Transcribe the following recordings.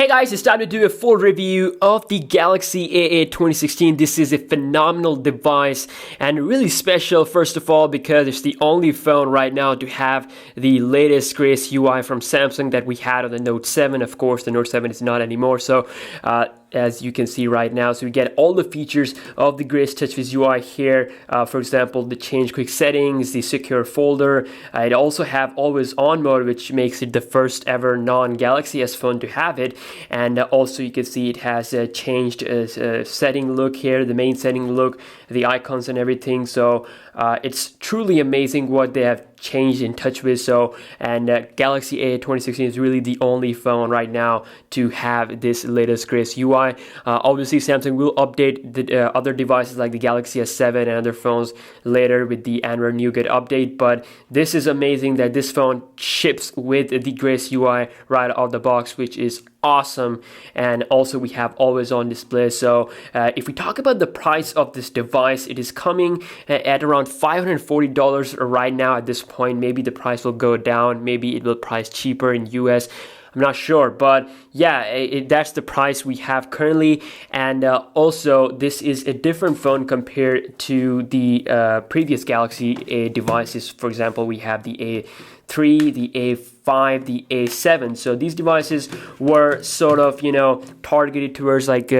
guys, it's time to do a full review of the Galaxy A8 2016. This is a phenomenal device and really special, first of all, because it's the only phone right now to have the latest Grace UI from Samsung that we had on the Note 7. Of course, the Note 7 is not anymore, so as you can see right now, so we get all the features of the Grace TouchWiz UI here. For example, the change quick settings, the secure folder. It also have always on mode, which makes it the first ever non-Galaxy S phone to have it. And also you can see it has a changed setting look here, the main setting look, the icons and everything. So it's truly amazing what they have changed in TouchWiz. So Galaxy A8 2016 is really the only phone right now to have this latest Grace UI. Obviously, Samsung will update the other devices like the Galaxy S7 and other phones later with the Android Nougat update. But this is amazing that this phone ships with the Grace UI right out of the box, which is awesome. And also we have always on display. So if we talk about the price of this device, it is coming at around $540 right now at this point. Maybe the price will go down, maybe it will price cheaper in US. I'm not sure, but yeah, that's the price we have currently. And also this is a different phone compared to the previous Galaxy A devices. For example, we have the A3, the A5, the A7. So these devices were sort of, targeted towards like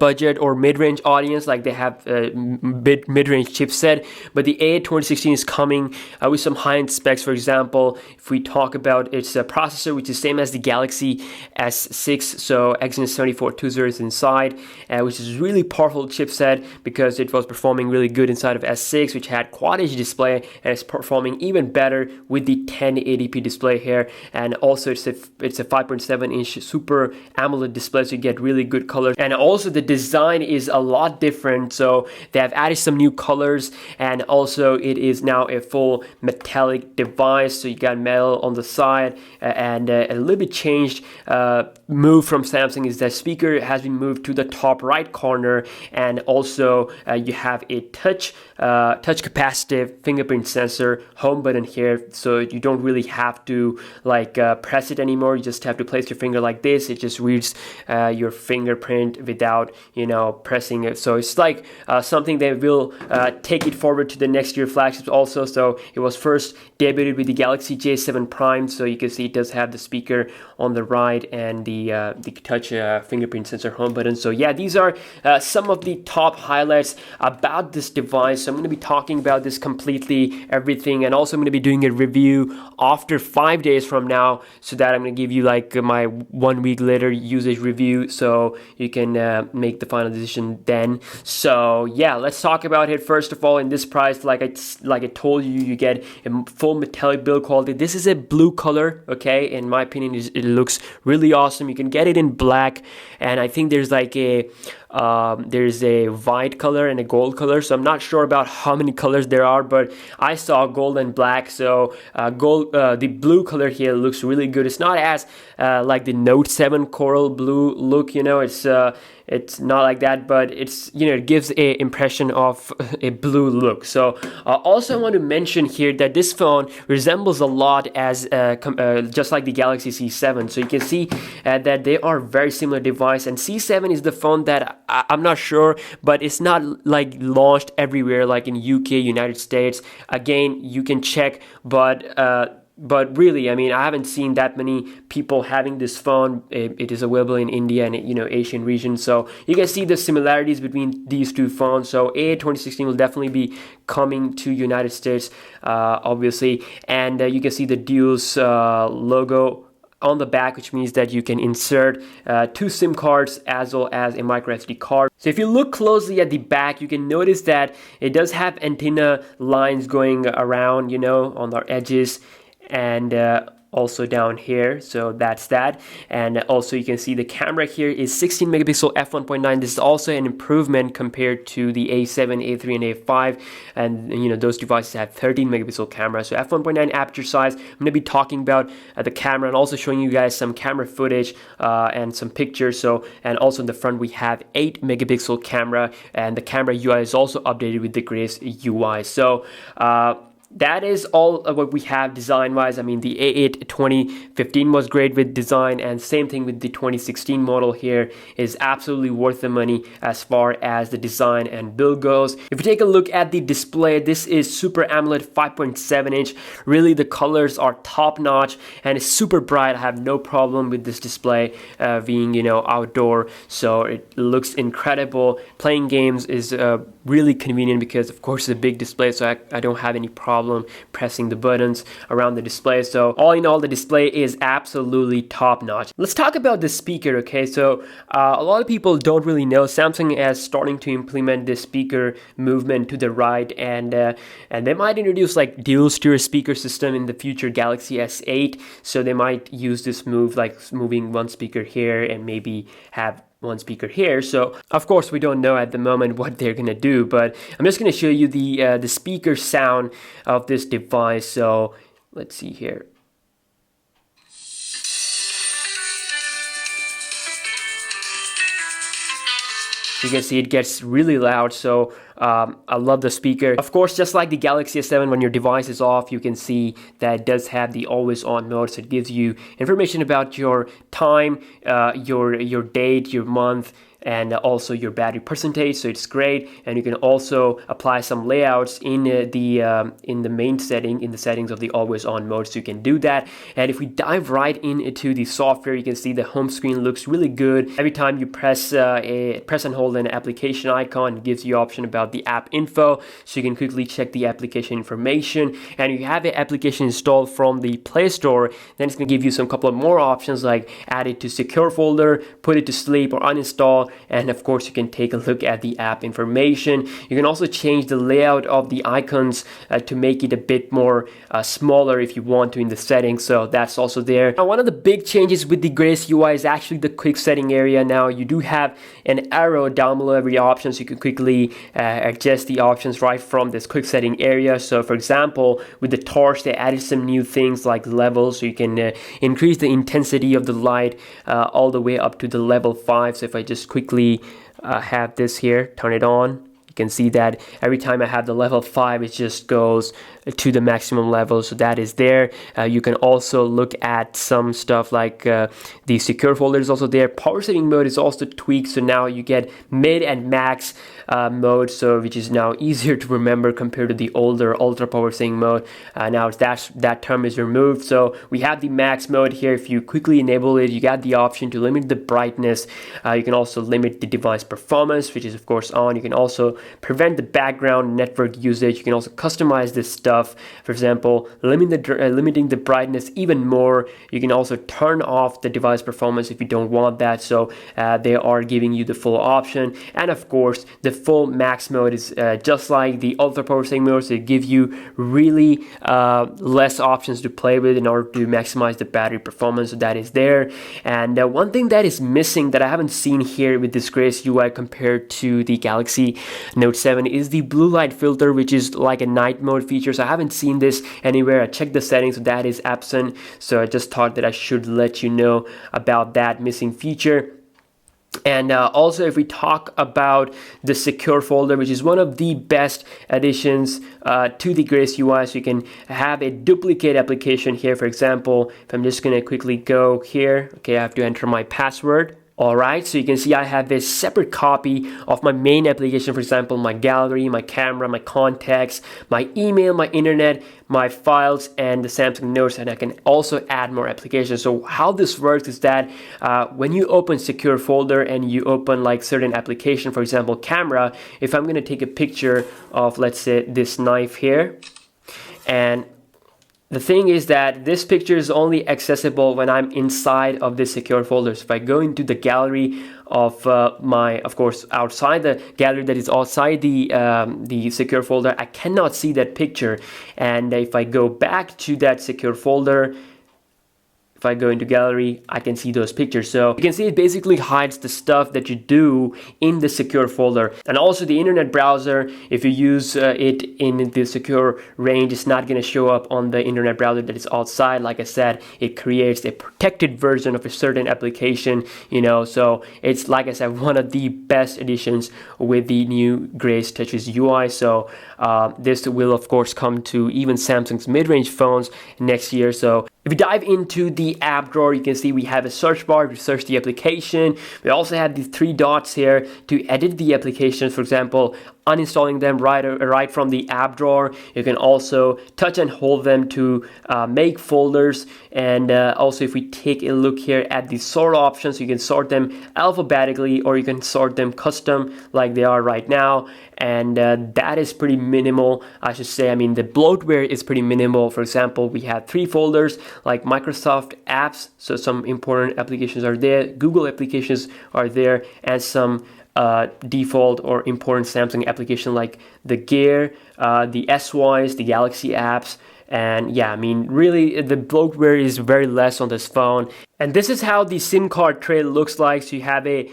budget or mid-range audience, like they have mid-range chipset. But the A8 2016 is coming with some high-end specs. For example, if we talk about its processor, which is same as the Galaxy S6, so Exynos 7420 is inside, which is really powerful chipset because it was performing really good inside of S6, which had Quad HD display, and it's performing even better with the 1080p display here. And also it's a 5.7-inch Super AMOLED display, so you get really good colors. And also the design is a lot different, so they have added some new colors, and also it is now a full metallic device, so you got metal on the side. And a little bit changed move from Samsung is that speaker has been moved to the top right corner, and also you have a touch capacitive fingerprint sensor home button here, so you don't really have to like press it anymore. You just have to place your finger like this. It just reads your fingerprint without pressing it. So it's like something they will take it forward to the next year flagships also. So it was first debuted with the Galaxy J7 Prime, so you can see it does have the speaker on the right and the touch fingerprint sensor home button. So yeah, these are some of the top highlights about this device. So I'm going to be talking about this completely everything, and also I'm going to be doing a review after 5 days from now, so that I'm going to give you like my 1 week later usage review, so you can make the final decision then. So yeah, let's talk about it. First of all, in this price, like I told you, you get a full metallic build quality. This is a blue color, okay? In my opinion, it looks really awesome. You can get it in black, and I think there's like there's a white color and a gold color, so I'm not sure about how many colors there are, but I saw gold and black. So the blue color here looks really good. It's not as like the Note 7 coral blue look, it's not like that, but it's it gives a impression of a blue look. So also I want to mention here that this phone resembles a lot as just like the Galaxy C7. So you can see that they are very similar device, and C7 is the phone that I'm not sure, but it's not like launched everywhere like in UK, United States. Again, you can check, but really, I mean, I haven't seen that many people having this phone. It is available in India and Asian region, so you can see the similarities between these two phones. So A8 2016 will definitely be coming to United States, obviously, and you can see the Duos logo on the back, which means that you can insert 2 SIM cards as well as a micro SD card. So if you look closely at the back, you can notice that it does have antenna lines going around, on the edges, and also down here. So that's that. And also you can see the camera here is 16 megapixel f1.9. This is also an improvement compared to the A7, A3, and A5, and those devices have 13 megapixel camera. So f1.9 aperture size. I'm going to be talking about the camera and also showing you guys some camera footage and some pictures. So, and also in the front we have 8 megapixel camera, and the camera UI is also updated with the Grace UI. So that is all of what we have design-wise. I mean, the A8 2015 was great with design, and same thing with the 2016 model here is absolutely worth the money as far as the design and build goes. If you take a look at the display, this is Super AMOLED 5.7 inch. Really, the colors are top-notch and it's super bright. I have no problem with this display being, you know, outdoor, so it looks incredible. Playing games is really convenient because, of course, it's a big display, so I don't have any problem pressing the buttons around the display. So all in all, the display is absolutely top notch. Let's talk about the speaker. Okay, so a lot of people don't really know Samsung is starting to implement this speaker movement to the right, and they might introduce like dual stereo speaker system in the future Galaxy S8. So they might use this move, like moving one speaker here and maybe have one speaker here. So of course we don't know at the moment what they're gonna do, but I'm just gonna show you the speaker sound of this device. So let's see here. You can see it gets really loud, so I love the speaker. Of course, just like the Galaxy S7, when your device is off, you can see that it does have the always on mode, so it gives you information about your time, your date, your month, and also your battery percentage. So it's great, and you can also apply some layouts in the main setting, in the settings of the always on mode, so you can do that. And if we dive right into the software, you can see the home screen looks really good. Every time you press and hold an application icon, it gives you option about the app info, so you can quickly check the application information. And if you have an application installed from the Play Store, then it's going to give you some couple of more options, like add it to secure folder, put it to sleep, or uninstall. And of course, you can take a look at the app information. You can also change the layout of the icons to make it a bit more smaller if you want to in the settings, so that's also there. Now, one of the big changes with the Grace UI is actually the quick setting area. Now you do have an arrow down below every option, so you can quickly adjust the options right from this quick setting area. So for example, with the torch, they added some new things like levels, so you can increase the intensity of the light all the way up to the level 5. So if I just quickly have this here, turn it on, you can see that every time I have the level 5, it just goes to the maximum level, so that is there. You can also look at some stuff like the secure folder is also there. Power setting mode is also tweaked, so now you get mid and max mode, so which is now easier to remember compared to the older ultra power setting mode. Now that term is removed, so we have the max mode here. If you quickly enable it, you got the option to limit the brightness. You can also limit the device performance, which is of course on. You can also prevent the background network usage. You can also customize this stuff. For example, limiting the brightness even more. You can also turn off the device performance if you don't want that. So they are giving you the full option. And of course, the full max mode is just like the ultra power setting mode. So it gives you really less options to play with in order to maximize the battery performance. So that is there. And one thing that is missing that I haven't seen here with this Grace UI compared to the Galaxy Note 7 is the blue light filter, which is like a night mode feature. So I haven't seen this anywhere. I checked the settings, so that is absent. So I just thought that I should let you know about that missing feature. And also, if we talk about the secure folder, which is one of the best additions to the Grace UI, so you can have a duplicate application here. For example, if I'm just going to quickly go here, okay, I have to enter my password. Alright, so you can see I have this separate copy of my main application, for example, my gallery, my camera, my contacts, my email, my internet, my files, and the Samsung Notes, and I can also add more applications. So how this works is that when you open secure folder and you open like certain application, for example, camera, if I'm going to take a picture of, let's say, this knife here, and the thing is that this picture is only accessible when I'm inside of this secure folder. So if I go into the gallery of of course, outside the gallery that is outside the secure folder, I cannot see that picture. And if I go back to that secure folder, if I go into gallery, I can see those pictures. So you can see it basically hides the stuff that you do in the secure folder. And also the internet browser, if you use it in the secure range, it's not going to show up on the internet browser that is outside. Like I said, it creates a protected version of a certain application, you know, so it's, like I said, one of the best additions with the new Grace Touches UI. So this will of course come to even Samsung's mid-range phones next year. So if we dive into the app drawer, you can see we have a search bar to search the application. We also have these three dots here to edit the applications. For example, uninstalling them right from the app drawer. You can also touch and hold them to make folders. And also, if we take a look here at the sort options, you can sort them alphabetically or you can sort them custom like they are right now. And that is pretty minimal, I should say. I mean, the bloatware is pretty minimal. For example, we have three folders like Microsoft apps, so some important applications are there, Google applications are there, and some default or important Samsung application like the Gear, the SYs, the Galaxy apps. And yeah, I mean, really the bloatware is very less on this phone. And this is how the SIM card tray looks like. So you have a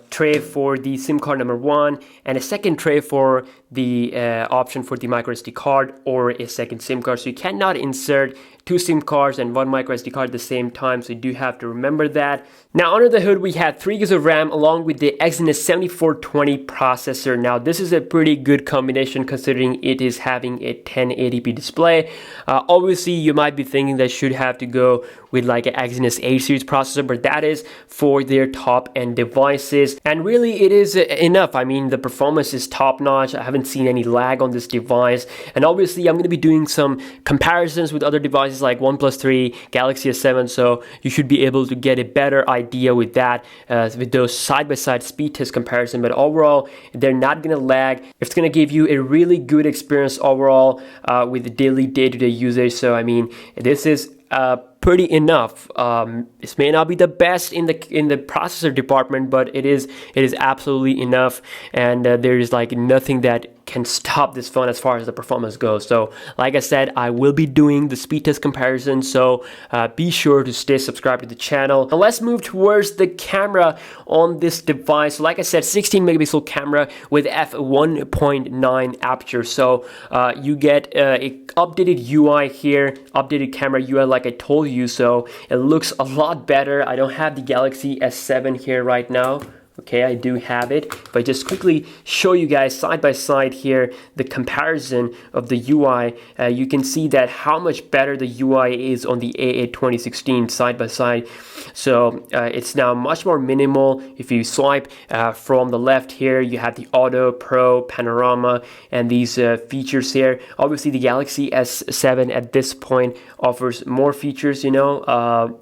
tray for the SIM card number 1 and a second tray for the option for the micro SD card or a second SIM card. So you cannot insert two SIM cards and one micro SD card at the same time, so you do have to remember that. Now under the hood we have 3 GB of RAM along with the Exynos 7420 processor. Now this is a pretty good combination considering it is having a 1080p display. Obviously you might be thinking that should have to go with like an Exynos 8 series processor, but that is for their top end devices, and really it is enough. I mean, the performance is top notch. I haven't seen any lag on this device, and obviously I'm going to be doing some comparisons with other devices like OnePlus 3, Galaxy S7, so you should be able to get a better idea with that, with those side-by-side speed test comparison. But overall, they're not going to lag. It's going to give you a really good experience overall with the daily day-to-day usage. So I mean, this is pretty enough. This may not be the best in the processor department, but it is absolutely enough, and there is like nothing that can stop this phone as far as the performance goes. So like I said, I will be doing the speed test comparison, so be sure to stay subscribed to the channel. Now let's move towards the camera on this device. So like I said, 16 megapixel camera with f1.9 aperture. So you get a updated UI here, updated camera UI like I told you, so it looks a lot better. I don't have the Galaxy S7 here right now. Okay, I do have it, but just quickly show you guys side by side here the comparison of the UI. You can see that how much better the UI is on the A8 2016 side by side. So it's now much more minimal. If you swipe from the left here, you have the Auto, Pro, Panorama, and these features here. Obviously, the Galaxy S7 at this point offers more features, you know,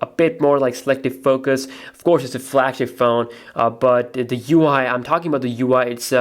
a bit more like selective focus. Of course, it's a flagship phone, but the UI, I'm talking about the UI, it's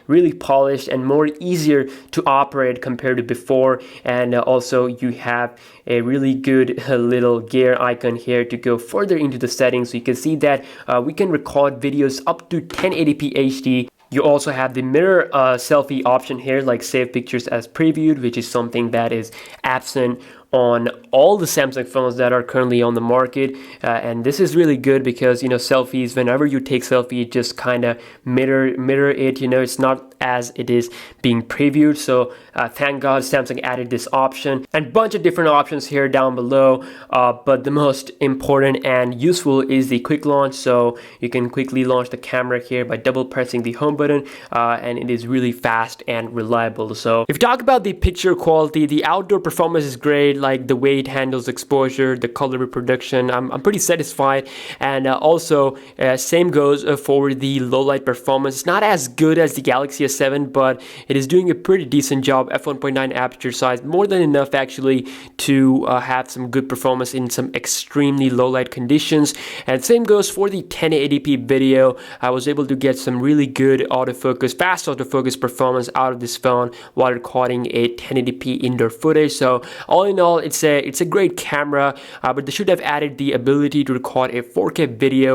really polished and more easier to operate compared to before. And also you have a really good little gear icon here to go further into the settings. So you can see that we can record videos up to 1080p HD. You also have the mirror selfie option here, like save pictures as previewed, which is something that is absent on all the Samsung phones that are currently on the market, and this is really good because, you know, selfies, whenever you take selfie, it just kind of mirror it, you know, it's not as it is being previewed. So thank God Samsung added this option, and bunch of different options here down below, but the most important and useful is the quick launch. So you can quickly launch the camera here by double pressing the home button, and it is really fast and reliable. So if you talk about the picture quality, the outdoor performance is great, like the way it handles exposure, the color reproduction. I'm pretty satisfied, and also same goes for the low light performance. It's not as good as the Galaxy S7, but it is doing a pretty decent job. F1.9 aperture size, more than enough actually to have some good performance in some extremely low light conditions. And same goes for the 1080p video. I was able to get some really good autofocus, fast autofocus performance out of this phone while recording a 1080p indoor footage. So all in all, all, it's a great camera, but they should have added the ability to record a 4K video,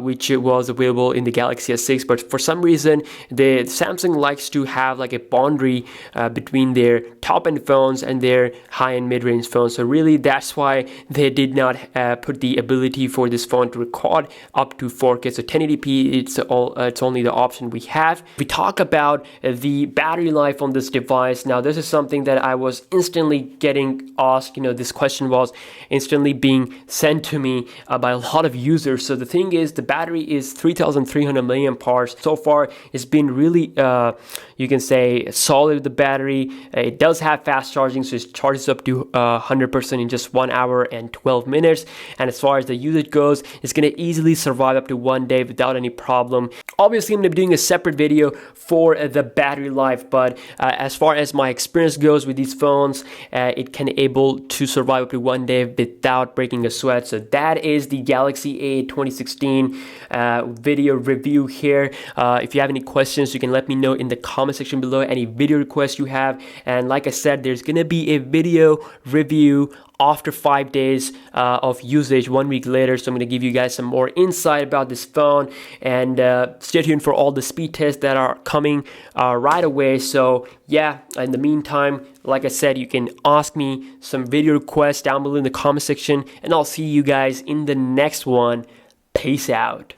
which was available in the Galaxy S6. But for some reason, the Samsung likes to have like a boundary between their top-end phones and their high-end mid-range phones. So really, that's why they did not put the ability for this phone to record up to 4K. So 1080p, it's only the option we have. We talk about the battery life on this device. Now, this is something that I was instantly getting asked. This question was instantly being sent to me by a lot of users. So the thing is, the battery is 3,300 mAh. So far, it's been really, you can say, solid. The battery, it does have fast charging, so it charges up to 100% in just 1 hour and 12 minutes. And as far as the usage goes, it's going to easily survive up to 1 day without any problem. Obviously, I'm going to be doing a separate video for the battery life, but as far as my experience goes with these phones, it can able to survive up to 1 day without breaking a sweat. So that is the Galaxy A8 2016 video review here. If you have any questions, you can let me know in the comment section below, any video requests you have. And like I said, there's gonna be a video review after 5 days of usage, 1 week later. So I'm going to give you guys some more insight about this phone, and stay tuned for all the speed tests that are coming right away. So yeah, in the meantime, like I said, you can ask me some video requests down below in the comment section, and I'll see you guys in the next one. Peace out.